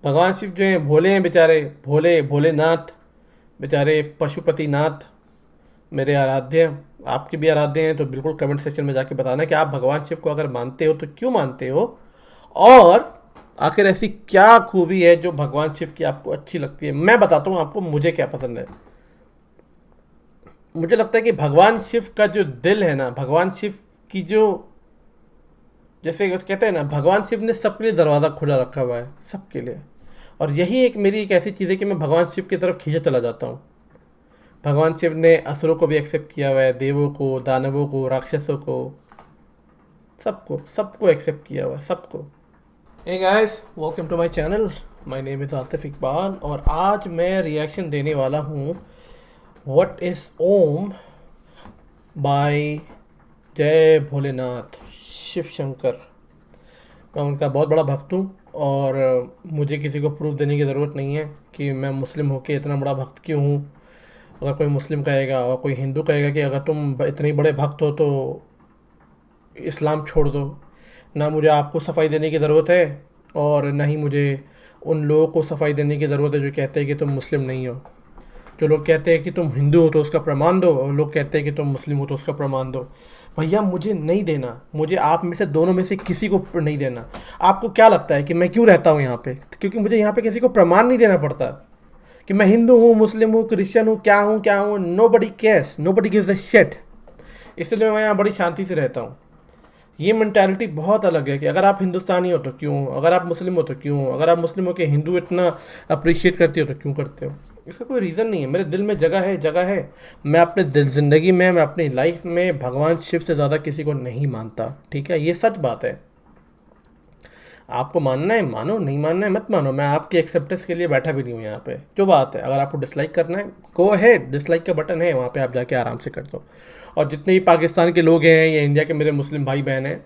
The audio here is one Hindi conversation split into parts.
भगवान शिव जो हैं भोले हैं बेचारे, भोले भोलेनाथ, बेचारे पशुपतिनाथ, मेरे आराध्य। आपके भी आराध्य हैं तो बिल्कुल कमेंट सेक्शन में जाके बताना कि आप भगवान शिव को अगर मानते हो तो क्यों मानते हो, और आखिर ऐसी क्या खूबी है जो भगवान शिव की आपको अच्छी लगती है। मैं बताता हूँ आपको मुझे क्या पसंद है। मुझे लगता है कि भगवान शिव का जो दिल है ना, भगवान शिव की जो, जैसे कहते हैं ना, भगवान शिव ने सबके लिए दरवाज़ा खुला रखा हुआ है, सबके लिए। और यही एक मेरी एक ऐसी चीज़ है कि मैं भगवान शिव की तरफ खींचे चला जाता हूँ। भगवान शिव ने असुरों को भी एक्सेप्ट किया हुआ है, देवों को, दानवों को, राक्षसों को, सबको सबको एक्सेप्ट किया हुआ है, सबको। Hey guys, welcome to my channel. My name is Atif Iqbal और आज मैं रिएक्शन देने वाला हूँ व्हाट इज़ ओम बाय जय भोलेनाथ शिव शंकर। मैं उनका बहुत बड़ा भक्त हूँ और मुझे किसी को प्रूफ देने की ज़रूरत नहीं है कि मैं मुस्लिम होकर इतना बड़ा भक्त क्यों हूँ। अगर कोई मुस्लिम कहेगा और कोई हिंदू कहेगा कि अगर तुम इतने बड़े भक्त हो तो इस्लाम छोड़ दो, ना मुझे आपको सफाई देने की ज़रूरत है और ना ही मुझे उन लोगों को सफाई देने की ज़रूरत है जो कहते हैं कि तुम मुस्लिम नहीं हो। जो लोग कहते हैं कि तुम हिंदू हो तो उसका प्रमाण दो, और लोग कहते हैं कि तुम मुस्लिम हो तो उसका प्रमाण दो। भैया मुझे नहीं देना, मुझे आप में से दोनों में से किसी को नहीं देना। आपको क्या लगता है कि मैं क्यों रहता हूँ यहाँ पे? क्योंकि मुझे यहाँ पे किसी को प्रमाण नहीं देना पड़ता कि मैं हिंदू हूँ, मुस्लिम हूँ, क्रिश्चियन हूँ, क्या हूँ क्या हूँ। Nobody cares, nobody gives a shit. इसलिए मैं यहाँ बड़ी शांति से रहता हूँ। ये मेंटालिटी बहुत अलग है कि अगर आप हिंदुस्तानी हो तो क्यों, अगर आप मुस्लिम हो तो क्यों, अगर आप मुस्लिम हो के हिंदू इतना अप्रिशिएट करते हो तो क्यों करते हो। इसका कोई रीज़न नहीं है। मेरे दिल में जगह है, जगह है। मैं अपने दिल ज़िंदगी में, मैं अपनी लाइफ में भगवान शिव से ज़्यादा किसी को नहीं मानता। ठीक है, ये सच बात है। आपको मानना है मानो, नहीं मानना है मत मानो। मैं आपकी एक्सेप्टेंस के लिए बैठा भी नहीं हूँ यहाँ पे। जो बात है, अगर आपको डिसलाइक करना है गो अहेड, डिसलाइक का बटन है वहाँ पे, आप जाके आराम से कर दो। और जितने भी पाकिस्तान के लोग हैं या इंडिया के मेरे मुस्लिम भाई बहन हैं,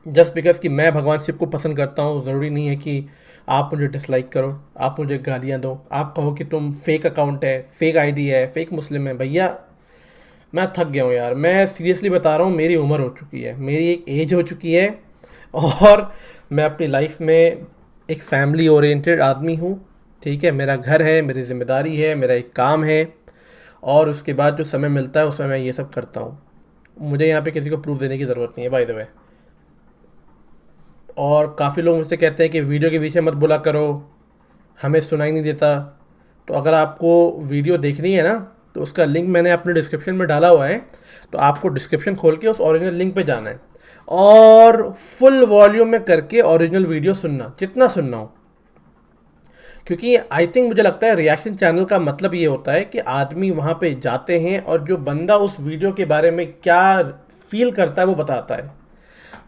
जस्ट बिकॉज कि मैं भगवान शिव को पसंद करता हूँ ज़रूरी नहीं है कि आप मुझे डिसलाइक करो, आप मुझे गालियाँ दो, आप कहो कि तुम फेक अकाउंट है, फेक आईडी है, फेक मुस्लिम है। भैया मैं थक गया हूँ यार, मैं सीरियसली बता रहा हूँ। मेरी उम्र हो चुकी है, मेरी एक एज हो चुकी है और मैं अपनी लाइफ में एक फैमिली ओरिएंटेड आदमी हूँ। ठीक है, मेरा घर है, मेरी जिम्मेदारी है, मेरा एक काम है, और उसके बाद जो समय मिलता है उसमें मैं ये सब करता हूँ। मुझे यहाँ पे किसी को प्रूफ देने की ज़रूरत नहीं है बाय द वे। और काफ़ी लोग मुझसे कहते हैं कि वीडियो के पीछे मत बोला करो, हमें सुनाई नहीं देता। तो अगर आपको वीडियो देखनी है ना, तो उसका लिंक मैंने अपने डिस्क्रिप्शन में डाला हुआ है। तो आपको डिस्क्रिप्शन खोल के उस ओरिजिनल लिंक पे जाना है और फुल वॉल्यूम में करके ओरिजिनल वीडियो सुनना, जितना सुनना हो। क्योंकि आई थिंक, मुझे लगता है रिएक्शन चैनल का मतलब ये होता है कि आदमी वहाँ पे जाते हैं और जो बंदा उस वीडियो के बारे में क्या फील करता है वो बताता है।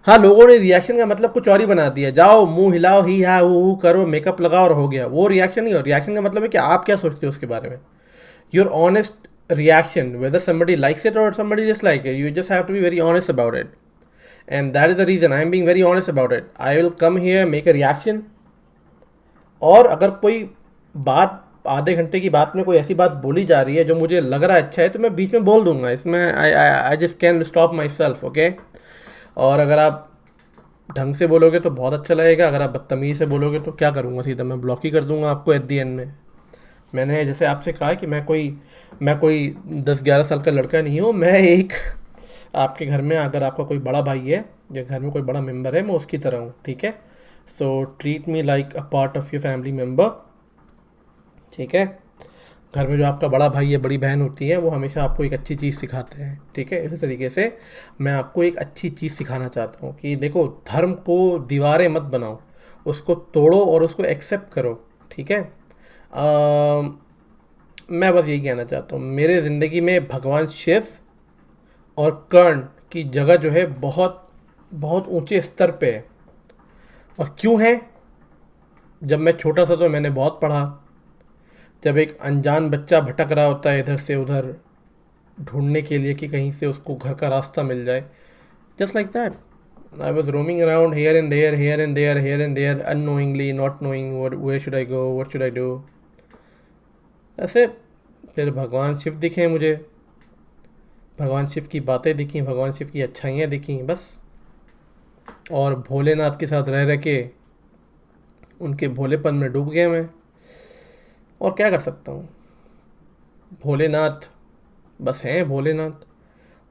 हाँ, लोगों ने रिएक्शन का मतलब कुछ और ही बना दिया। जाओ मुंह हिलाओ, ही हा हू करो, मेकअप लगाओ और हो गया। वो रिएक्शन नहीं हो। रिएक्शन का मतलब है कि आप क्या सोचते हो उसके बारे में। Your honest reaction, whether somebody likes it or somebody dislike it, you just have to be very honest about it. And that is the reason I am being very honest about it. I will come here, make a reaction, और अगर कोई बात, आधे घंटे की बात में कोई ऐसी बात बोली जा रही है जो मुझे लग रहा है अच्छा है, तो मैं बीच में बोल दूंगा। इसमें I just can stop my self, okay. और अगर आप ढंग से बोलोगे तो बहुत अच्छा लगेगा, अगर आप बदतमीज़ी से बोलोगे तो क्या करूँगा, सीधा मैं ब्लॉक ही कर दूंगा आपको एट दी एंड में। मैंने जैसे आपसे कहा कि मैं कोई 10-11 साल का लड़का नहीं हूँ। मैं एक आपके घर में अगर आपका कोई बड़ा भाई है या घर में कोई बड़ा मेम्बर है, मैं उसकी तरह हूँ। ठीक है, so treat me like a part of your family member. ठीक है, घर में जो आपका बड़ा भाई या बड़ी बहन होती है वो हमेशा आपको एक अच्छी चीज़ सिखाते हैं। ठीक है, इसी तरीके से मैं आपको एक अच्छी चीज़ सिखाना चाहता हूँ कि देखो, धर्म को दीवारें मत बनाओ, उसको तोड़ो और उसको एक्सेप्ट करो। ठीक है, मैं बस यही कहना चाहता हूँ। मेरे ज़िंदगी में भगवान शिव और कर्ण की जगह जो है बहुत बहुत ऊंचे स्तर पे है। और क्यों है? जब मैं छोटा था तो मैंने बहुत पढ़ा। जब एक अनजान बच्चा भटक रहा होता है इधर से उधर ढूंढने के लिए कि कहीं से उसको घर का रास्ता मिल जाए, just like that I was roaming around here and there, here and there, here and there, unknowingly, not knowing where should I go, what should I do. ऐसे फिर भगवान शिव दिखे मुझे, भगवान शिव की बातें दिखी, भगवान शिव की अच्छाइयाँ दिखी बस। और भोलेनाथ के साथ रह रह के उनके भोलेपन में डूब गया मैं, और क्या कर सकता हूँ। भोलेनाथ बस हैं भोलेनाथ।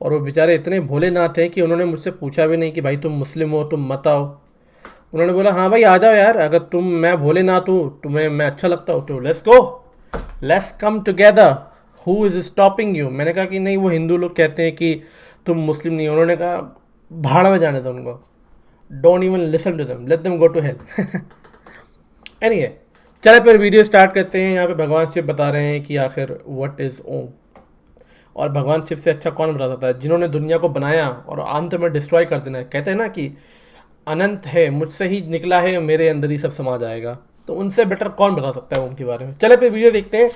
और वो बेचारे इतने भोलेनाथ हैं कि उन्होंने मुझसे पूछा भी नहीं कि भाई तुम मुस्लिम हो, तुम मत आओ। उन्होंने बोला हाँ भाई आ जाओ यार, अगर मैं भोलेनाथ हूँ, तुम्हें मैं अच्छा लगता हूँ तो let's go, let's come together, who is stopping you. मैंने कहा कि नहीं, वो हिंदू लोग कहते हैं कि तुम मुस्लिम नहीं हो। उन्होंने कहा भाड़ में जाने दो उनको, don't even listen to them, let them go to hell. Anyway, चले फिर वीडियो स्टार्ट करते हैं। यहाँ पे भगवान शिव बता रहे हैं कि आखिर व्हाट इज़ ओम, और भगवान शिव से अच्छा कौन बता सकता है, जिन्होंने दुनिया को बनाया और अंत में डिस्ट्रॉय कर देना है। कहते हैं ना कि अनंत है, मुझसे ही निकला है, मेरे अंदर ही सब समा जाएगा। तो उनसे बेटर कौन बता सकता है ओम के बारे में। चले फिर वीडियो देखते हैं,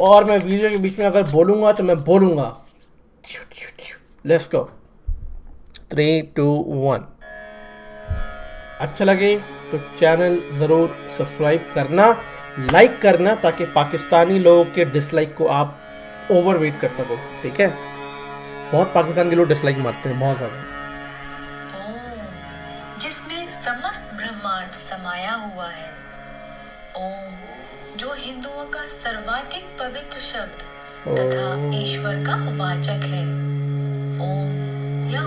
और मैं वीडियो के बीच में अगर बोलूँगा तो मैं बोलूँगा। Let's go, 3, 2, 1। अच्छा लगे तो चैनल ज़रूर सब्सक्राइब करना, लाइक करना, ताकि पाकिस्तानी लोगों के डिसलाइक को आप ओवरवेट कर सको। ठीक है, बहुत पाकिस्तान के लोग डिसलाइक मारते हैं, बहुत ज़्यादा। जिसमें समस्त ब्रह्मांड समाया हुआ है। ओम जो हिंदुओं का सर्वाधिक पवित्र शब्द तथा ईश्वर का वाचक है। ओम या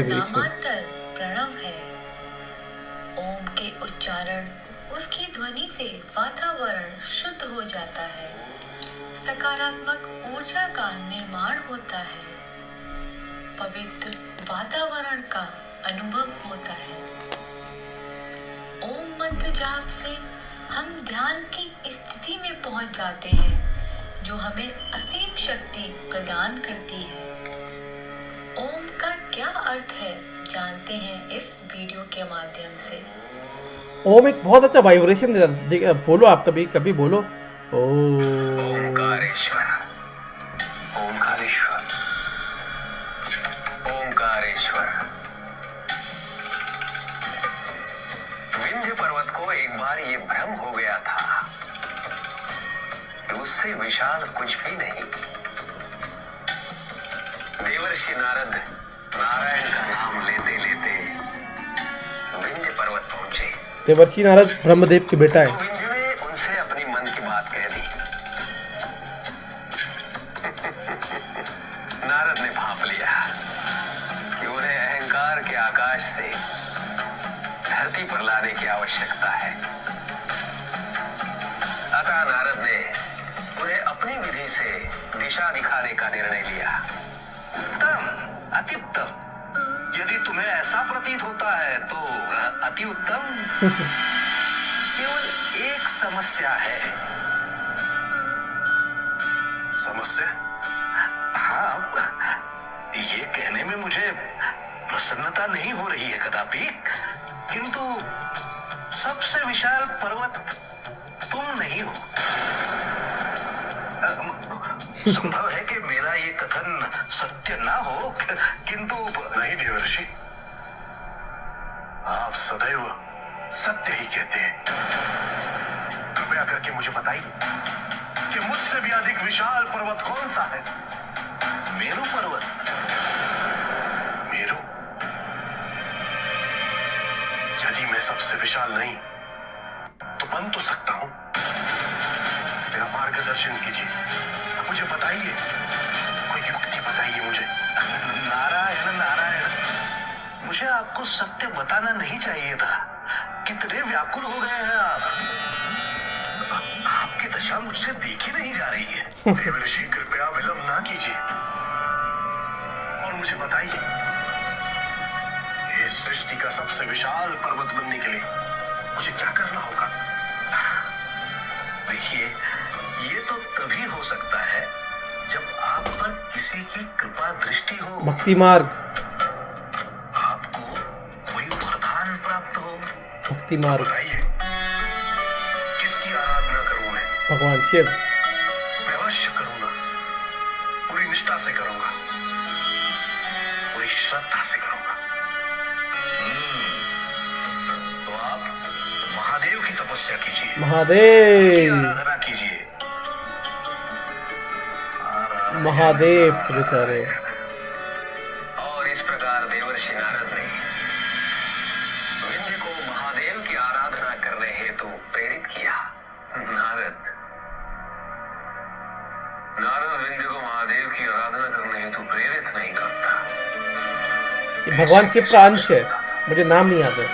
नामांतर प्रणव है। ओम के उच्चारण, उसकी ध्वनि से वातावरण शुद्ध हो जाता है, सकारात्मक ऊर्जा का निर्माण होता है, पवित्र वातावरण का अनुभव होता है। ओम मंत्र जाप से हम ध्यान की स्थिति में पहुंच जाते हैं, जो हमें असीम शक्ति प्रदान करती है। ओम का क्या अर्थ है जानते हैं इस वीडियो के माध्यम से। ओम एक बहुत अच्छा वाइब्रेशन देता है। बोलो आप कभी कभी बोलो ओमकारेश्वर, ओमकारेश्वर, ओमकारेश्वर। विंध्य पर्वत को एक बार ये भ्रम हो गया था कि उससे विशाल कुछ भी नहीं। देवर्षि नारद नारायण का नाम लेते लेते विंध्य पर्वत पहुंचे। देवर्षि नारद ब्रह्मदेव के बेटा है। तो विंध्य ने उनसे अपनी मन की बात कह दी। नारद ने भांप लिया कि उन्हें अहंकार के आकाश से धरती पर लाने की आवश्यकता है। अतः नारद ने उन्हें अपनी विधि से दिशा दिखाने का निर्णय लिया। उत्तम, अति उत्तम। यदि तुम्हें ऐसा प्रतीत होता है तो अति उत्तम। केवल एक समस्या है। समस्या? हाँ, ये कहने में मुझे प्रसन्नता नहीं हो रही है कदापि, किंतु सबसे विशाल पर्वत तुम नहीं हो। संभव है कि मेरा ये कथन सत्य ना हो, किंतु नहीं देवर्षि, आप सदैव सत्य ही कहते हैं। कृपया करके मुझे बताइए कि मुझसे भी अधिक विशाल पर्वत कौन सा है। मेरू पर्वत? मेरू? यदि मैं सबसे विशाल नहीं तो बन तो सकता हूं। मेरा मार्गदर्शन कीजिए, मुझे बताइए, कोई युक्ति बताइए मुझे। नारायण नारायण, मुझे आपको सत्य बताना नहीं चाहिए था। कितने व्याकुल हो गए हैं आप। आपकी दशा मुझसे देखी नहीं जा रही है। देवर्षि कृपया विलंब ना कीजिए और मुझे बताइए, इस सृष्टि का सबसे विशाल पर्वत बनने के लिए मुझे क्या करना होगा। देखिए, ये तो तभी हो सकता है जब आप पर किसी की कृपा दृष्टि हो, भक्ति मार्ग, आपको कोई वरदान प्राप्त हो। भक्ति मार्ग। बताइए, किसकी आराधना करूं मैं? भगवान शिव। मैं अवश्य करूंगा, पूरी निष्ठा से करूंगा, पूरी श्रद्धा से करूंगा। तो आप महादेव की तपस्या कीजिए, महादेव, आराधना कीजिए। महादेव के बेचारे। और इस प्रकार देवर्षि नारद ने विंध्य को महादेव की आराधना करने हेतु ये भगवान शिव का अंश है, मुझे नाम नहीं याद है।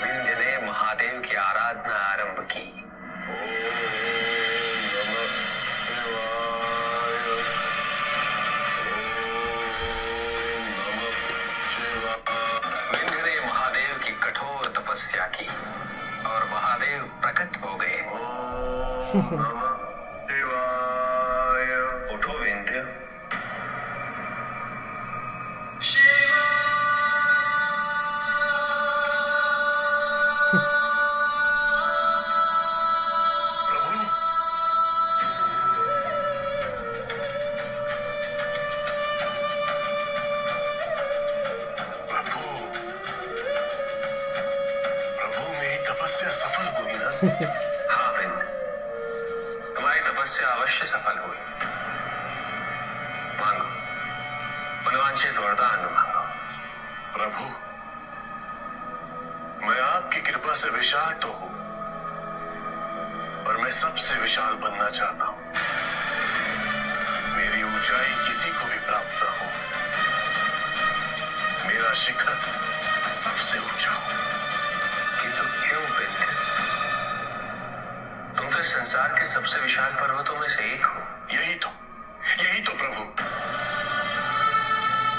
विंध्य ने महादेव की आराधना आरंभ की। विंध्य ने महादेव की कठोर तपस्या की और महादेव प्रकट हो गए। उठो विंध्य। सफल हुई ना? हाँ विंध्य, तुम्हारी तपस्या अवश्य सफल हुई। मांगो, मनवांछित वरदान मांगो। प्रभु, मैं आपकी कृपा से विशाल तो हूं, पर मैं सबसे विशाल बनना चाहता हूं। मेरी ऊंचाई किसी को भी प्राप्त न हो, मेरा शिखर सबसे ऊंचा हो। किंतु क्यों विंध्य? तुम तो इस संसार के सबसे विशाल पर्वतों में से एक हो। यही तो प्रभु,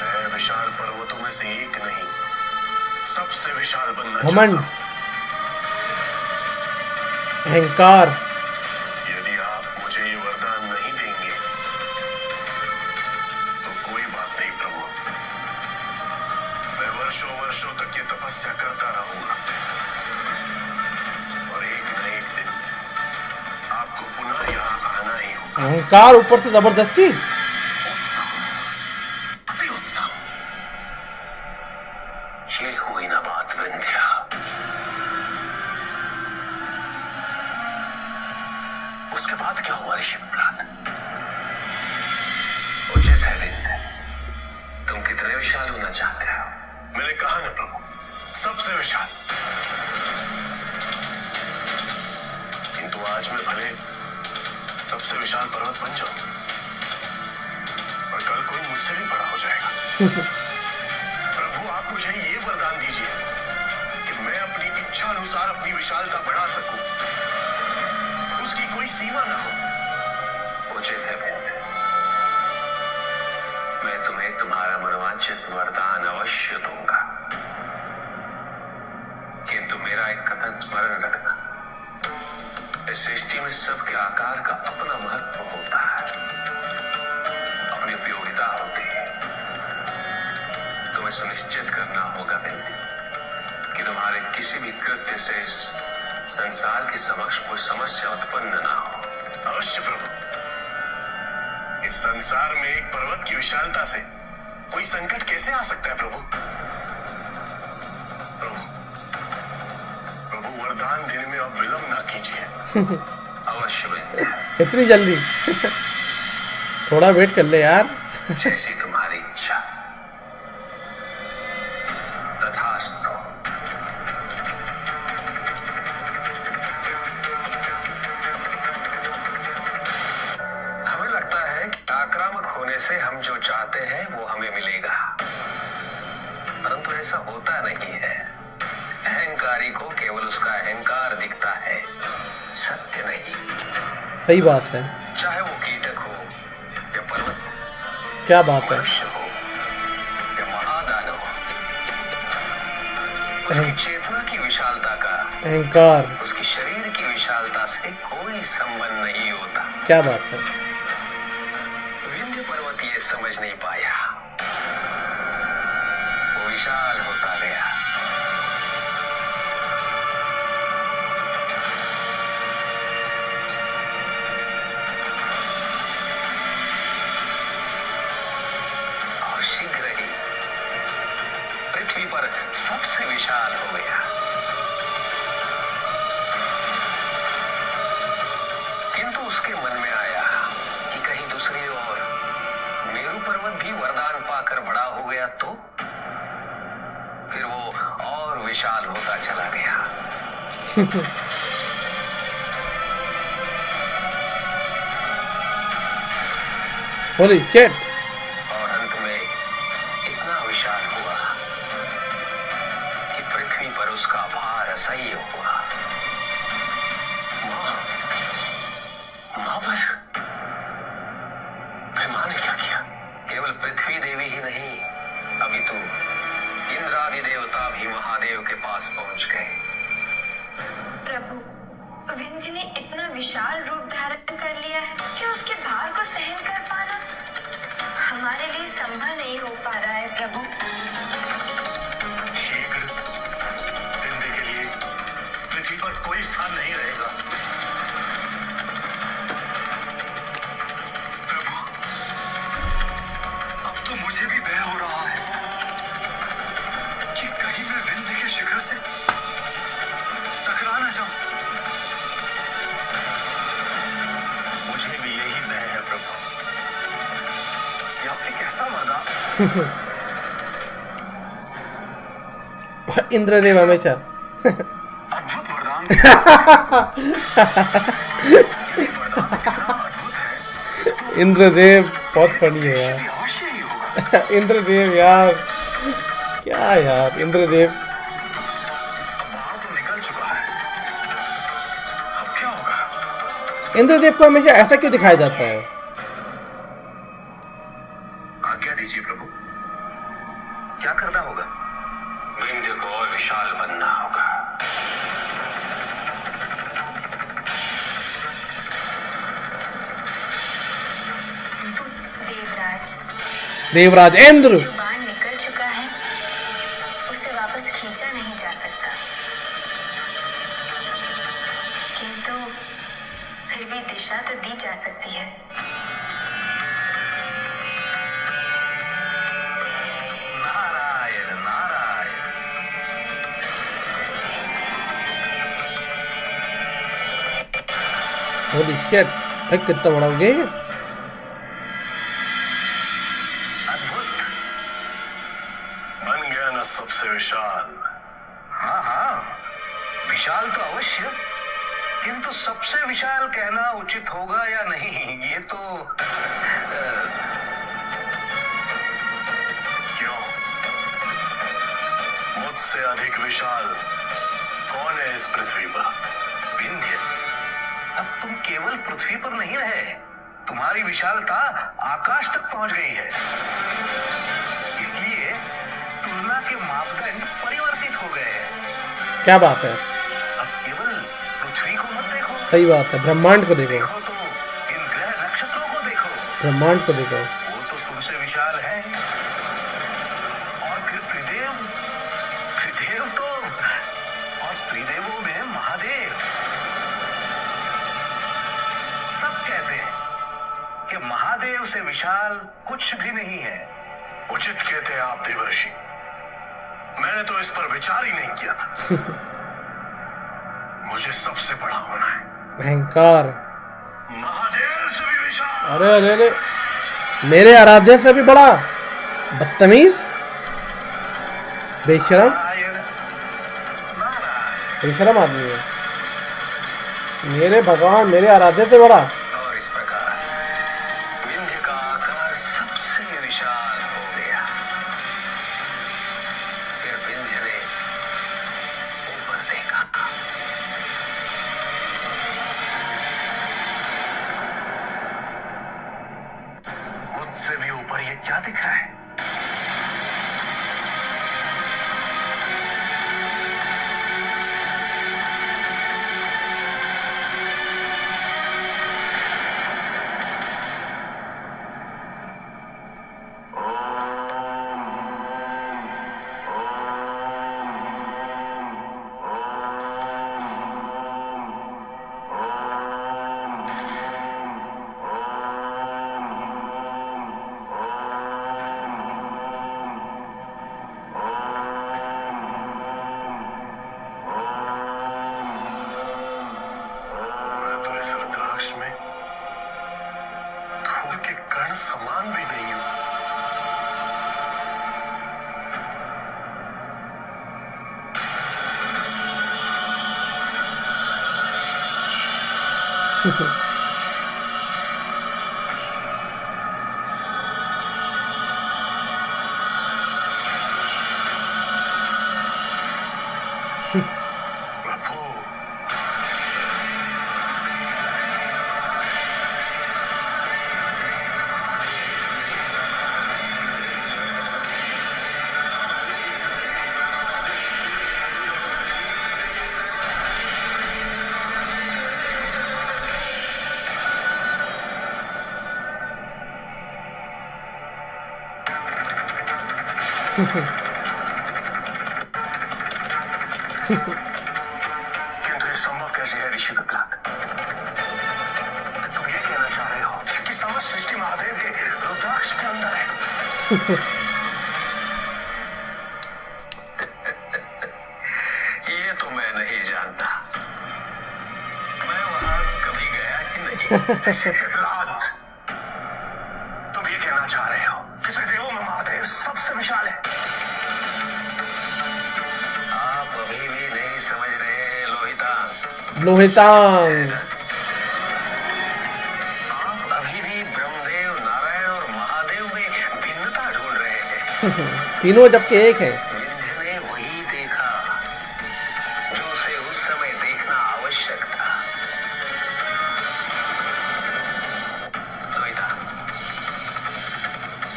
मैं विशाल पर्वतों में से एक नहीं, सबसे विशाल बनना घमंड, चाहता हूं। अहंकार। यदि आप मुझे ये वरदान नहीं देंगे तो कोई बात नहीं प्रभु, मैं वर्षों वर्षों तक ये तपस्या करता रहूंगा और एक न एक दिन आपको पुनः यहाँ आना ही होगा। अहंकार ऊपर से जबरदस्ती। अति उत्तम। ये हुई ना बात विंध्या। उसके बाद क्या हुआ ऋषि प्रहलाद? उचित है विंध्य, तुम कितने विशाल होना चाहते हो? मैंने कहा ना प्रभु, सबसे विशाल। किंतु आज मैं भले सबसे विशाल पर्वत बन जाऊं, और कल कोई मुझसे भी बड़ा हो जाएगा। प्रभु, आप मुझे ये वरदान दीजिए कि मैं अपनी इच्छा अनुसार अपनी विशालता बढ़ा सकूं, उसकी कोई सीमा ना हो। उचित है विंध्य, मैं तुम्हें तुम्हारा मनोवांछित वरदान अवश्य दूंगा, किंतु मेरा एक कथन स्मरण रखना। इस सृष्टि में सबके आकार का अपना महत्व होता है, अपनी उपयोगिता होती है। तुम्हें सुनिश्चित करना होगा विंध्य कि तुम्हारे किसी भी कृत्य से इस संसार के समक्ष कोई समस्या उत्पन्न ना हो। अवश्य प्रभु। इस संसार में एक पर्वत की विशालता से कोई संकट कैसे आ सकता है प्रभु? प्रभु, वरदान देने में अब विलंब ना कीजिए। अवश्य विंध्य, इतनी जल्दी? थोड़ा वेट कर ले यार। जैसी तुम्हारी इच्छा। तथास्तु। हमें लगता है कि आक्रामक होने से हम जो चाहते हैं वो हमें मिलेगा, परंतु ऐसा होता नहीं है। अहंकारी को केवल उसका अहंकार दिखता है, सत्य नहीं। सही बात है। चाहे वो कीटक हो या पर्वत, क्या बात है। मनुष्य हो या महादानव, उसकी चेतना की विशालता का अहंकार। उसकी शरीर की विशालता से कोई संबंध नहीं होता। क्या बात है। विंध्य पर्वत ये समझ नहीं पाया, वो विशाल होता गया। और शीघ्र ही पृथ्वी पर सबसे विशाल हो गया। किंतु उसके मन में आया कि कहीं दूसरी ओर मेरू पर्वत भी वरदान पाकर बड़ा हो गया तो फिर वो और विशाल होता चला गया। Holy shit. और अंत में उसका भार असह्य हुआ। मां, मां फिर मां ने क्या किया? केवल पृथ्वी देवी ही नहीं, अभी तो इंद्रादि देवता भी महादेव के पास पहुंच गए। प्रभु, विंध्य ने इतना विशाल रूप धारण कर लिया है कि उसके भार को सहन कर पाना हमारे लिए संभव नहीं हो पा रहा है प्रभु। शीघ्र विंध्य के लिए पृथ्वी पर कोई स्थान नहीं रहेगा। प्रभु, अब तो मुझे भी भय हो रहा है कि कहीं मैं विंध्य के शिखर से टकरा न जाऊं। मुझे भी यही भय है प्रभु। ये आपने कैसा वरदान? इंद्रदेव हमेशा अद्भुत वरदान दिया। ये वरदान कितना अद्भुत है, इंद्रदेव बहुत फनी है यार। ये अवश्य ही होगा। इंद्रदेव यार, क्या यार इंद्रदेव। अब बाहर तो निकल चुका है, अब क्या होगा? इंद्रदेव को हमेशा ऐसा क्यों दिखाया जाता है? आज्ञा दीजिए प्रभु, क्या करना होगा? विंध्य को और विशाल बनना होगा। देवराज, देवराज इंद्र। जो बाण निकल चुका है उसे वापस खींचा नहीं जा सकता, किंतु फिर भी दिशा तो दी जा सकती है। नारायण नारायण। होली शिट, भाई कितना बड़ा हो गया ये। अद्भुत। बन गया ना सबसे विशाल। हाँ हाँ, विशाल तो अवश्य, किंतु सबसे विशाल कहना उचित होगा या नहीं, ये तो क्यों? मुझसे अधिक विशाल कौन है इस पृथ्वी पर? विंध्य, अब तुम केवल पृथ्वी पर नहीं रहे, तुम्हारी विशालता आकाश तक पहुंच गई है। इसलिए तुलना के मापदंड परिवर्तित हो गए हैं। क्या बात है, अब केवल पृथ्वी को मत देखो, सही बात है। ब्रह्मांड को देखो, देखो तो इन ग्रह नक्षत्रों को देखो, ब्रह्मांड को देखो। वो तो तुमसे विशाल है। और फिर त्रिदेव, त्रिदेव तो, और त्रिदेवों में महादेव। सब कहते हैं कि महादेव से विशाल कुछ भी नहीं है। उचित कहते हैं आप देवर्षि, मैंने तो इस पर विचार ही नहीं किया। मुझे सबसे बड़ा होना है, अहंकार। महादेव से भी विशाल। अरे अरे अरे, मेरे आराध्य से भी बड़ा, बदतमीज, बेशरम, नारायण नारायण। बेशरम आदमी है। मेरे भगवान मेरे आराध्य से बड़ा। और इस प्रकार विंध्य का आकार सबसे विशाल हो गया। फिर विंध्य ने ऊपर देखा। मुझसे भी ऊपर ये क्या दिख रहा है? मैं तो इस रुद्राक्ष में धूल के कण समान भी नहीं हूं। प्रभु किंतु ये संभव कैसे है ऋषि पिपलाक? तुम ये कहना चाह रहे हो कि समस्त सृष्टि महादेव के रुद्राक्ष के अंदर है? ये तो मैं नहीं जानता, मैं वहां कभी गया ही नहीं। पिपलाक, तुम ये कहना चाह रहे हो कि त्रिदेवों में महादेव सबसे विशाल है? आप अभी भी नहीं समझ रहे लोहितांग। लोहितांग। आप अभी भी ब्रह्मदेव, नारायण और महादेव में भिन्नता ढूंढ रहे हैं। तीनों जबकि एक है। विंध्य ने वही देखा जो उसे उस समय देखना आवश्यक था। लोहितांग,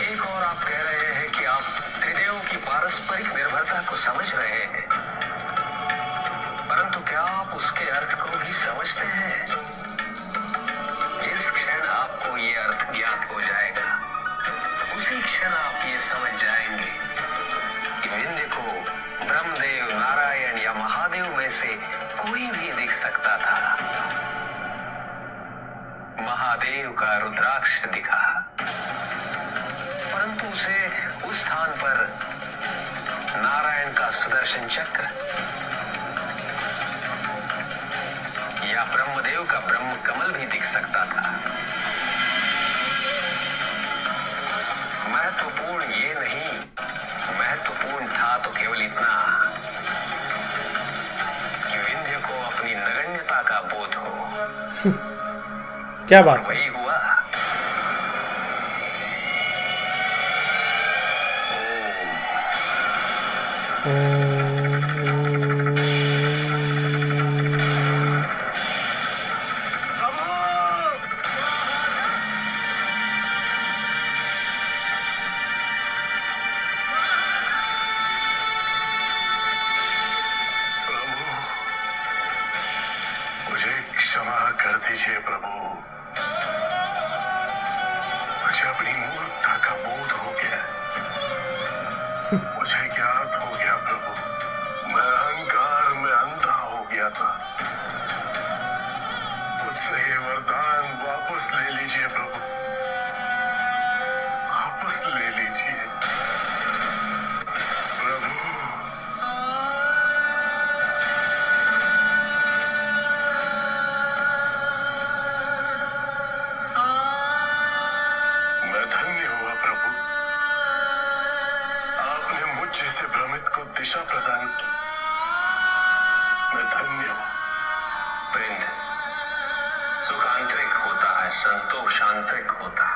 एक और आप कह रहे हैं कि आप त्रिदेवों की पारस्परिक निर्भरता को समझ रहे हैं, परंतु क्या आप उसके अर्थ को भी समझते हैं? जिस क्षण आपको ये अर्थ ज्ञात हो जाएगा, उसी क्षण आप ये समझ जाएंगे कि विंध्य को ब्रह्मदेव, नारायण या महादेव में से कोई भी दिख सकता था। महादेव का रुद्राक्ष दिखा, परंतु उसे उस स्थान पर नारायण का सुदर्शन चक्र या ब्रह्मदेव का ब्रह्म कमल भी दिख सकता था। महत्वपूर्ण ये नहीं, महत्वपूर्ण था तो केवल इतना कि विंध्य को अपनी नगण्यता का बोध हो। क्या बात है। वही हुआ। मुझे क्षमा कर दीजिए प्रभु, मुझे अपनी मूर्खता का बोध हो गया। मुझे ज्ञात हो गया प्रभु, मैं अहंकार में अंधा हो गया था। मुझसे ये वरदान वापस ले लीजिए प्रभु, वापस ले लीजिए प्रभु। मैं धन्य हुआ प्रभु, आपने मुझ जैसे भ्रमित को दिशा प्रदान की। मैं धन्य हूं। वृंद, सुख आंतरिक होता है, संतोष आंतरिक होता है।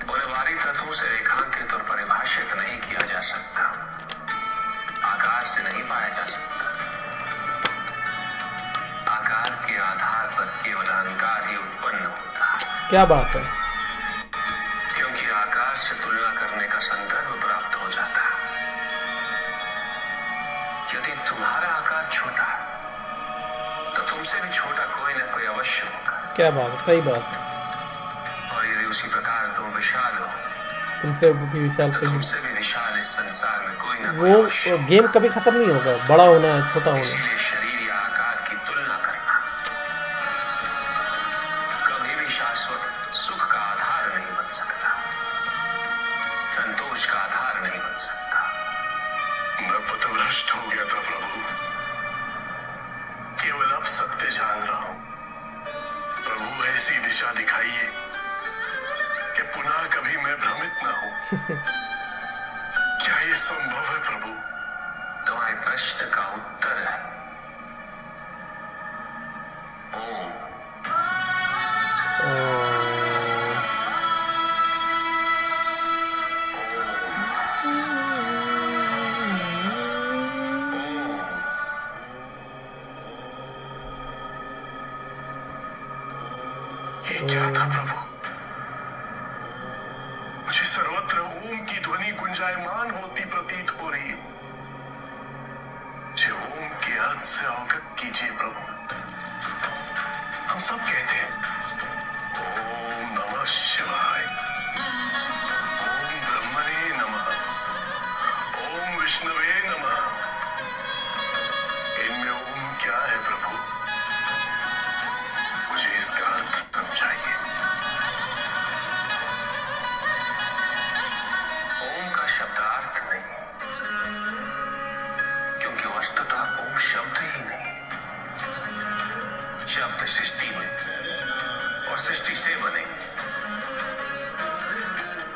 उन्हें बाहरी तत्वों से रेखांकित और परिभाषित नहीं किया जा सकता, आकार से नहीं पाया जा सकता। आकार के आधार पर केवल अहंकार ही उत्पन्न होता है, क्या बात है। क्योंकि आकार से तुलना करने का संदर्भ प्राप्त हो जाता है। यदि तुम्हारा आकार छोटा है तो तुमसे भी छोटा कोई न कोई अवश्य होगा, क्या बात है। सही बात है। और यदि उसी प्रकार तुम विशाल हो तुमसे भी विशाल तो कहीं। तुमसे भी विशाल इस संसार में कोई न कोई अवश्य वो होगा। गेम कभी खत्म नहीं होगा, बड़ा होना है छोटा होना है। इसीलिए शरीर या आकार की तुलना करना कभी भी शाश्वत सुख का आधार नहीं बन सकता, संतोष का आधार नहीं बन सकता। मैं पथभ्रष्ट हो गया था प्रभु, केवल अब सत्य जान रहा हूं। प्रभु ऐसी दिशा दिखाइए कि पुनः कभी मैं भ्रमित न हूं। क्या ये संभव है प्रभु? तुम्हारे प्रश्न का उत्तर है ओम। ओम ये क्या था प्रभु? मुझे सर्वत्र ओम की ध्वनि गुंजायमान होती प्रतीत हो रही है। मुझे ओम के अर्थ से अवगत कीजिए प्रभु। हम सब कहते हैं ओम नमः शिवाय, ओम ब्रह्मणे नमः, ओम विष्णुवे नमः। इनमें ओम क्या है प्रभु? मुझे इसका अर्थ समझाइए। ओम का शब्दार्थ नहीं, क्योंकि वस्तुतः ओम शब्द ही नहीं। शब्द सृष्टि में और सृष्टि से बने,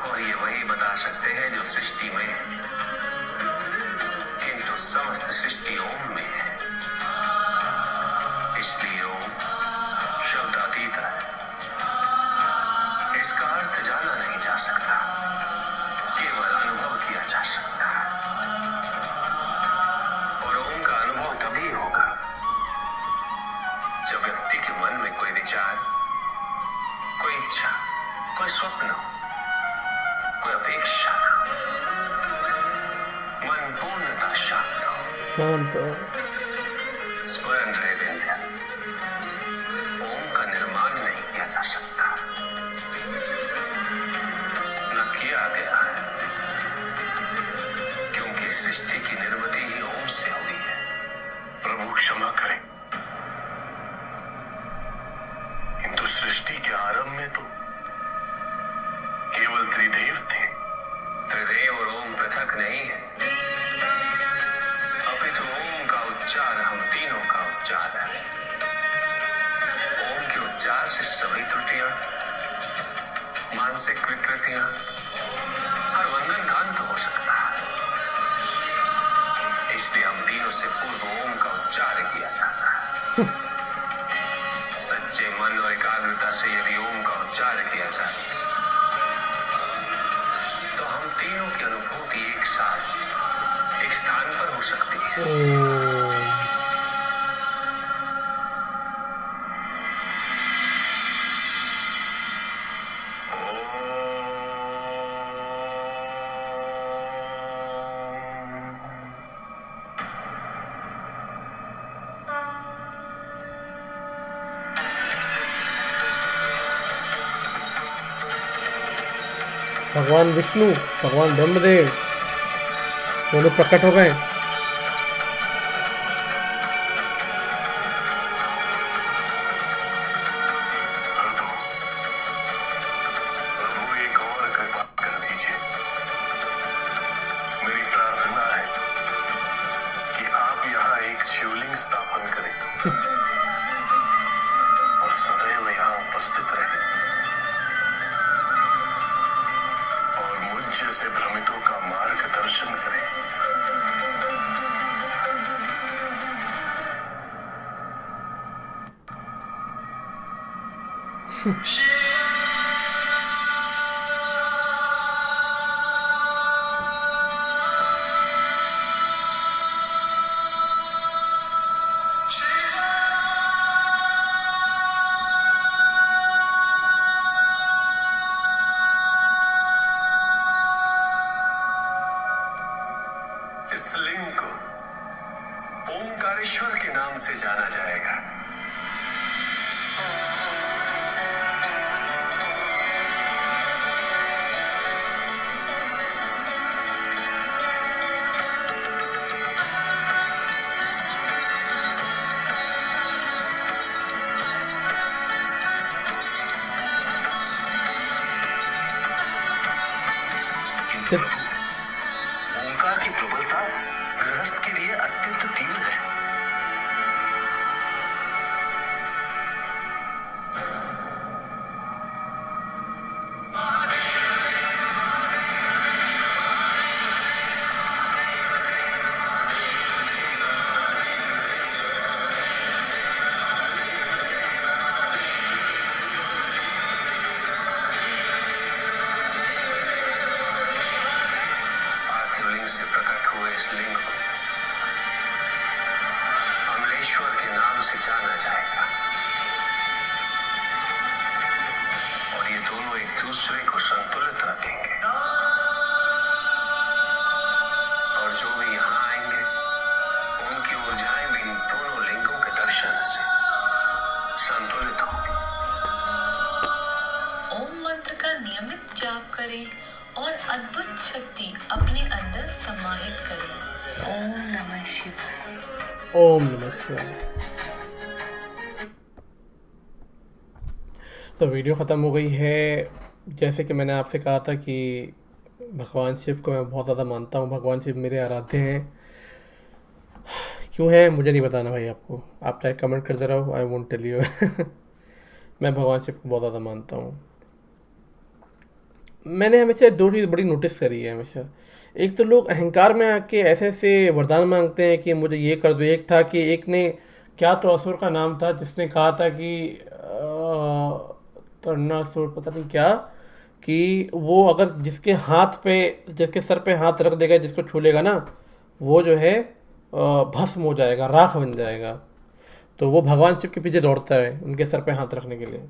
और ये वही बता सकते हैं जो सृष्टि में है, किंतु समस्त सृष्टि ओम में है। इसलिए ओम शब्दातीत है। इसका अर्थ जाना नहीं जा सकता, केवल अनुभव किया जा सकता है। और ओम का अनुभव तभी होगा जब व्यक्ति के मन में कोई विचार, कोई इच्छा, कोई स्वप्न, कोई अपेक्षा न हो। मन पूर्णतः शांत हो, शांत स्मरण रहे विंध्य, ओम का निर्माण नहीं किया जा सकता, न किया गया है, क्योंकि सृष्टि की निर्मिति ही ओम से हुई है। प्रभु क्षमा करें, किंतु सृष्टि के आरंभ में तो केवल त्रिदेव थे। त्रिदेव और ओम पृथक नहीं है, अपितु ओम का उच्चार हम तीनों का उच्चार है। ओम के उच्चार से सभी त्रुटियां, मानसिक विकृतियां और बंधन का अंत हो सकता है। इसलिए हम तीनों से पूर्व ओम का उच्चार किया जाता है। सच्चे मन और एकाग्रता से यदि ओम का उच्चार किया जाए तो हम तीनों की अनुभूति एक साथ एक स्थान पर हो सकती है। भगवान विष्णु, भगवान ब्रह्मदेव दोनों प्रकट हो गए। प्रभु, प्रभु एक और कृपा कर दीजिए। मेरी प्रार्थना है कि आप यहाँ एक शिवलिंग स्थापन करें और सदैव यहाँ उपस्थित रहें और मुझ जैसे भ्रमितों का मार्गदर्शन करें। इस लिंग को ओमकारेश्वर के नाम से जाना जाएगा। ओंकार की प्रबलता गृहस्थ के लिए अत्यंत तीव्र है। पार्थिव से प्रकट हुए इस लिंग को अमलेश्वर के नाम से जाना जाएगा। दूसरे को संतुलित रखेंगे। और जो भी यहाँ आएंगे उनकी ऊर्जाएं भी इन दोनों लिंगों के दर्शन से संतुलित होंगी। ओम मंत्र का नियमित जाप करें और अद्भुत शक्ति अपने अंदर समाहित करें। ओम नमः शिवाय। ओम नमः शिवाय। तो वीडियो ख़त्म हो गई है। जैसे कि मैंने आपसे कहा था कि भगवान शिव को मैं बहुत ज़्यादा मानता हूँ। भगवान शिव मेरे आराध्य हैं। क्यों है मुझे नहीं बताना भाई आपको, आप चाहे कमेंट करते रहो, आई वोंट टेल यू। मैं भगवान शिव को बहुत ज़्यादा मानता हूँ। मैंने हमेशा दो चीज़ बड़ी नोटिस करी है हमेशा। एक तो लोग अहंकार में आके ऐसे ऐसे वरदान मांगते हैं कि मुझे ये कर दो। एक था कि एक ने, क्या तो असुर का नाम था, जिसने कहा था कि तन्नासुर पता नहीं क्या, कि वो अगर जिसके हाथ पे, जिसके सर पे हाथ रख देगा, जिसको छू लेगा ना, वो जो है भस्म हो जाएगा, राख बन जाएगा। तो वो भगवान शिव के पीछे दौड़ता है उनके सर पे हाथ रखने के लिए।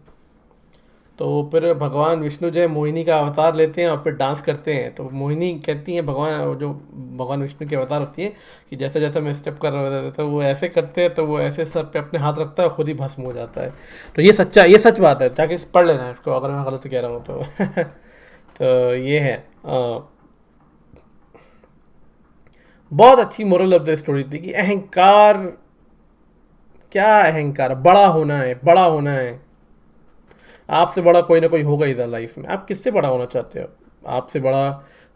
तो फिर भगवान विष्णु जो है मोहिनी का अवतार लेते हैं और फिर डांस करते हैं। तो मोहिनी कहती हैं, भगवान विष्णु की अवतार होती है, कि जैसे जैसे मैं स्टेप कर रहा होता है तो वो ऐसे करते हैं, तो वो ऐसे सर पे अपने हाथ रखता है, खुद ही भस्म हो जाता है। तो ये सच बात है, ताकि पढ़ लेना इसको अगर मैं गलत कह रहा हूँ तो। तो ये है। बहुत अच्छी मोरल ऑफ द स्टोरी थी कि अहंकार, क्या अहंकार, बड़ा होना है। आपसे बड़ा कोई ना कोई होगा इधर लाइफ में। आप किससे बड़ा होना चाहते हो? आपसे बड़ा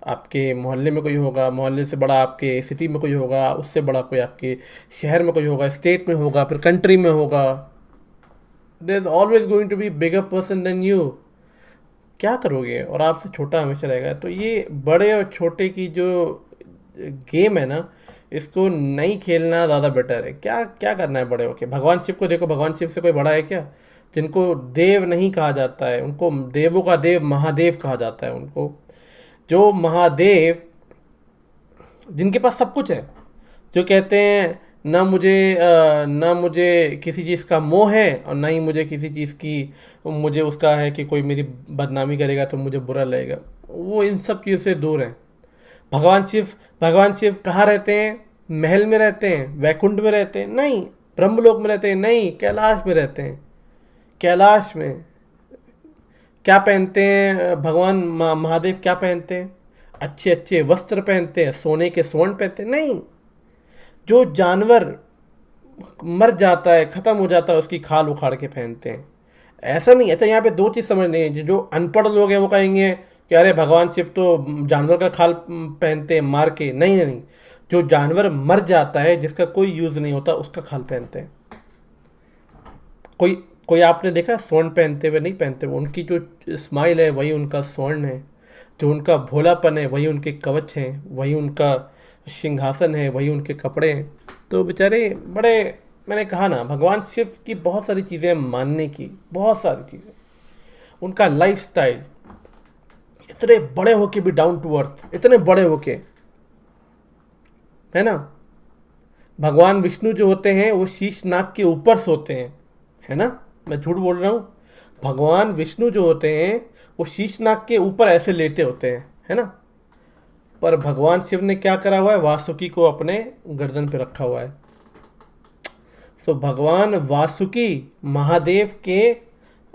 आपके मोहल्ले में कोई होगा, मोहल्ले से बड़ा आपके सिटी में कोई होगा, उससे बड़ा कोई आपके शहर में कोई होगा, स्टेट में होगा, फिर कंट्री में होगा। There is always going to be bigger person than you. क्या करोगे? और आपसे छोटा हमेशा रहेगा। तो ये बड़े और छोटे की जो गेम है ना, इसको नहीं खेलना ज़्यादा बेटर है। क्या करना है बड़े होके? भगवान शिव को देखो, भगवान शिव से कोई बड़ा है क्या? जिनको देव नहीं कहा जाता है, उनको देवों का देव महादेव कहा जाता है। उनको जो महादेव, जिनके पास सब कुछ है, जो कहते हैं ना मुझे किसी चीज़ का मोह है और ना ही मुझे किसी चीज़ की, मुझे उसका है कि कोई मेरी बदनामी करेगा तो मुझे बुरा लगेगा, वो इन सब चीज़ों से दूर हैं। भगवान शिव कहाँ रहते हैं? महल में रहते हैं? वैकुंठ में रहते हैं? नहीं। ब्रह्मलोक में रहते हैं? नहीं। कैलाश में रहते हैं। कैलाश में क्या पहनते हैं भगवान महादेव? क्या पहनते हैं? अच्छे अच्छे वस्त्र पहनते हैं, सोने के स्वर्ण पहनते हैं? नहीं। जो जानवर मर जाता है, ख़त्म हो जाता है, उसकी खाल उखाड़ के पहनते हैं। ऐसा नहीं। अच्छा, यहाँ पे दो चीज़ समझनी है। जो अनपढ़ लोग हैं वो कहेंगे कि अरे भगवान शिव तो जानवर का खाल पहनते हैं मार के। नहीं। जो जानवर मर जाता है, जिसका कोई यूज़ नहीं होता, उसका खाल पहनते हैं। कोई आपने देखा स्वर्ण पहनते हुए? नहीं पहनते हुए। उनकी जो स्माइल है वही उनका स्वर्ण है, जो उनका भोलापन है वही उनके कवच हैं, वही उनका सिंहासन है, वही उनके कपड़े हैं। तो बेचारे बड़े, मैंने कहा ना, भगवान शिव की बहुत सारी चीज़ें मानने की, बहुत सारी चीज़ें। उनका लाइफस्टाइल, इतने बड़े होके भी डाउन टू अर्थ, इतने बड़े होके, है ना। भगवान विष्णु जो होते हैं वो शीश नाग के ऊपर सोते हैं, है ना। मैं झूठ बोल रहा हूँ? भगवान विष्णु जो होते हैं वो शीशनाग के ऊपर ऐसे लेटे होते हैं, है ना। पर भगवान शिव ने क्या करा हुआ है? वासुकी को अपने गर्दन पे रखा हुआ है। सो भगवान वासुकी महादेव के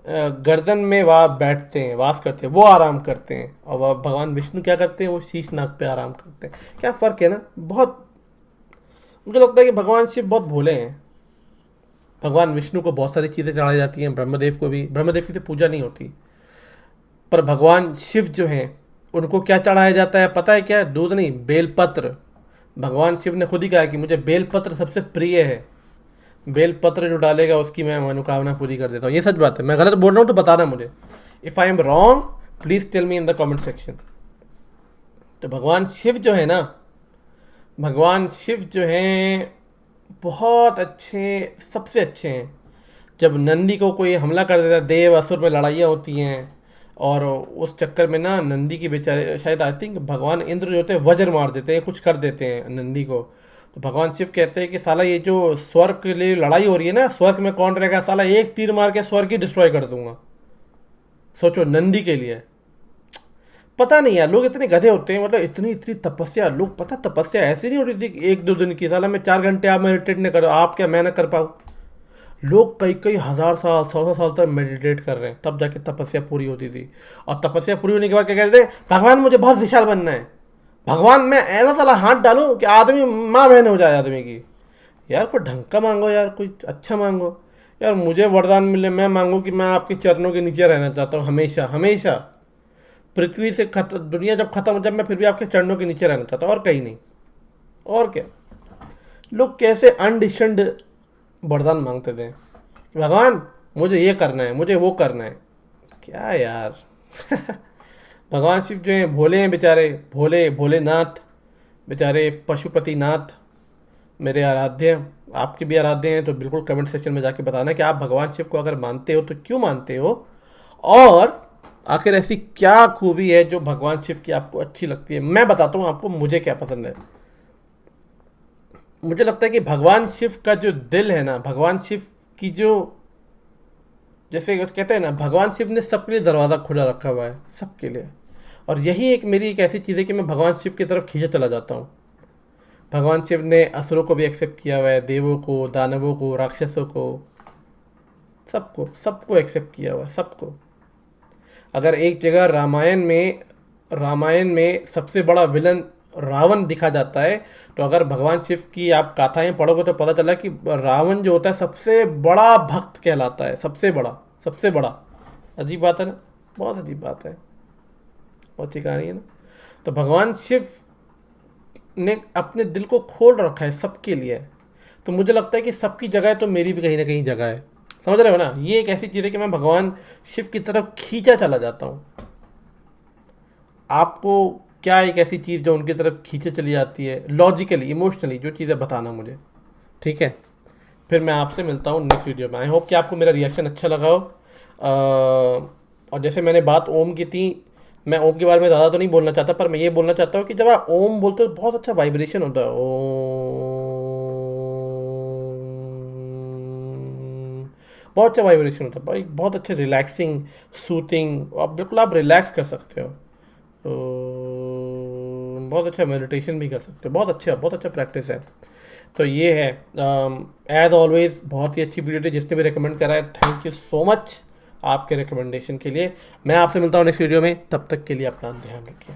गर्दन में बैठते हैं, वास करते हैं, वो आराम करते हैं। और वह भगवान विष्णु क्या करते हैं? वो शीशनाग पे आराम करते हैं। क्या फ़र्क है ना। बहुत, मुझे लगता है कि भगवान शिव बहुत भोले हैं। भगवान विष्णु को बहुत सारी चीज़ें चढ़ाई जाती हैं, ब्रह्मदेव को भी। ब्रह्मदेव की तो पूजा नहीं होती, पर भगवान शिव जो हैं उनको क्या चढ़ाया जाता है पता है क्या? दूध नहीं, बेलपत्र। भगवान शिव ने खुद ही कहा कि मुझे बेलपत्र सबसे प्रिय है। बेलपत्र जो डालेगा उसकी मैं मनोकामना पूरी कर देता हूँ। ये सच बात है। मैं गलत बोल रहा हूँ तो बताना मुझे। If I am wrong please tell me in the comment section. तो भगवान शिव जो है ना, भगवान शिव जो हैं बहुत अच्छे, सबसे अच्छे हैं। जब नंदी को कोई हमला कर देता है, देव असुर में लड़ाइयाँ होती हैं, और उस चक्कर में ना नंदी की बेचारे, शायद आई थिंक भगवान इंद्र जो होते हैं वज्र मार देते हैं, कुछ कर देते हैं नंदी को। तो भगवान शिव कहते हैं कि साला ये जो स्वर्ग के लिए लड़ाई हो रही है ना, स्वर्ग में कौन रहेगा? साला एक तीर मार के स्वर्ग ही डिस्ट्रॉय कर दूंगा। सोचो, नंदी के लिए। पता नहीं यार, लोग इतने गधे होते हैं, मतलब इतनी इतनी तपस्या, लोग पता तपस्या ऐसी नहीं होती थी कि 1-2 दिन की, साला मैं 4 घंटे आप मेडिटेट नहीं करो, आप क्या मैं ना कर पाऊँ। लोग कई कई हज़ार साल 100-100 साल तक मेडिटेट कर रहे हैं, तब जाके तपस्या पूरी होती थी। और तपस्या पूरी होने के बाद क्या कहते हैं, भगवान मुझे बहुत विशाल बनना है, भगवान मैं ऐसा साला हाथ डालूं कि आदमी माँ बहन हो जाए आदमी की। यार कोई ढंग का मांगो यार, कोई अच्छा मांगो यार। मुझे वरदान मिले, मैं मांगू कि मैं आपके चरणों के नीचे रहना चाहता हूँ हमेशा हमेशा, पृथ्वी से दुनिया जब खत्म हो जाए मैं फिर भी आपके चरणों के नीचे रहना चाहता हूँ, और कहीं नहीं। और क्या, लोग कैसे अनडिशन्ड वरदान मांगते थे कि भगवान मुझे ये करना है, मुझे वो करना है। क्या यार भगवान शिव जो हैं भोले हैं बेचारे, भोले भोलेनाथ बेचारे, पशुपतिनाथ मेरे आराध्य, आपके भी आराध्य हैं। तो बिल्कुल कमेंट सेक्शन में जाके बताना कि आप भगवान शिव को अगर मानते हो तो क्यों मानते हो, और आखिर ऐसी क्या खूबी है जो भगवान शिव की आपको अच्छी लगती है। मैं बताता हूँ आपको मुझे क्या पसंद है। मुझे लगता है कि भगवान शिव का जो दिल है ना, भगवान शिव की जो, जैसे कहते हैं ना, भगवान शिव ने सबके लिए दरवाज़ा खुला रखा हुआ है, सबके लिए। और यही एक मेरी एक ऐसी चीज़ है कि मैं भगवान शिव की तरफ खींचे चला जाता हूँ। भगवान शिव ने असुरों को भी एक्सेप्ट किया हुआ है, देवों को, दानवों को, राक्षसों को, सबको सबको एक्सेप्ट किया हुआ है, सबको। अगर एक जगह रामायण में सबसे बड़ा विलन रावण दिखा जाता है, तो अगर भगवान शिव की आप गाथाएं पढ़ोगे तो पता चला कि रावण जो होता है सबसे बड़ा भक्त कहलाता है, सबसे बड़ा, सबसे बड़ा। अजीब बात है ना, बहुत अजीब बात है, बहुत अच्छी कहानी है ना। तो भगवान शिव ने अपने दिल को खोल रखा है सबके लिए। तो मुझे लगता है कि सबकी जगह है तो मेरी भी कहीं ना कहीं जगह है, समझ रहे हो ना। ये एक ऐसी चीज़ है कि मैं भगवान शिव की तरफ खींचा चला जाता हूँ। आपको क्या एक ऐसी चीज़ जो उनकी तरफ खींचे चली जाती है, लॉजिकली इमोशनली, जो चीज़ें बताना मुझे, ठीक है। फिर मैं आपसे मिलता हूँ नेक्स्ट वीडियो में। आई होप कि आपको मेरा रिएक्शन अच्छा लगा हो। और जैसे मैंने बात ओम की थी, मैं ओम के बारे में ज़्यादा तो नहीं बोलना चाहता, पर मैं ये बोलना चाहता हूँ कि जब आप ओम बोलते हो बहुत अच्छा वाइब्रेशन होता है, ओम, बहुत अच्छा वाइब्रेशन होता है भाई, बहुत अच्छे रिलैक्सिंग, सूथिंग, आप बिल्कुल आप रिलैक्स कर सकते हो। तो बहुत अच्छा मेडिटेशन भी कर सकते हो, बहुत अच्छा प्रैक्टिस है। तो ये है, एज ऑलवेज बहुत ही अच्छी वीडियो थी। जिसने भी रिकमेंड करा है, थैंक यू सो मच आपके रिकमेंडेशन के लिए। मैं आपसे मिलता हूँ नेक्स्ट वीडियो में, तब तक के लिए अपना ध्यान रखिए।